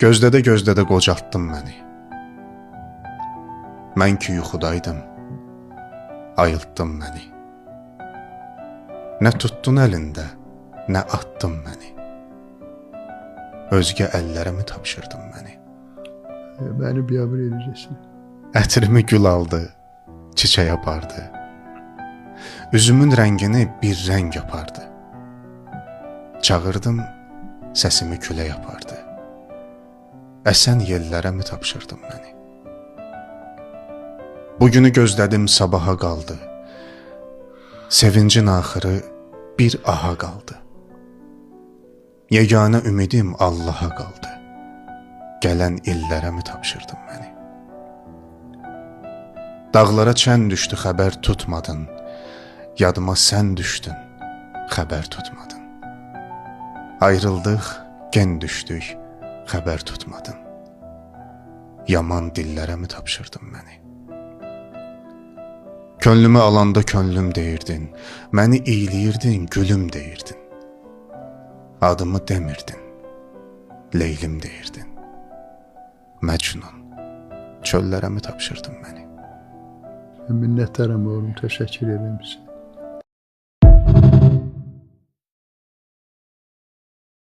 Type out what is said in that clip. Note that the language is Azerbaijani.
Gözlədə-gözlədə qocaltdın məni. Mən ki yuxudaydım, ayıltdın məni. Nə tutdun əlində, nə attın məni. Özgə əllərə mi tapşırdın məni? Məni biabır edəcəksin. Ətrimi gül aldı, çiçək apardı. Üzümün rəngini bir rəng yapardı. Çağırdım, səsimi külək yapardı. Əsən yellərə mi tapşırdın məni? Bugünü gözlədim, sabaha qaldı. Sevincin axırı bir aha qaldı. Yeganə ümidim Allaha qaldı. Gələn illərə mi tapşırdın məni? Dağlara çən düşdü, xəbər tutmadın. Yadıma sən düşdün, xəbər tutmadın. Ayrıldıq, gen düşdük, xəbər tutmadın. Yaman dillərə mi tapşırdın məni? Könlümü alanda könlüm deyirdin, məni iyləyirdin, gülüm deyirdin. Adımı demirdin, Leylim deyirdin. Məcnun, çöllərə mi tapşırdın məni? Minnətdaram oğlum, təşəkkür edirəm sizə.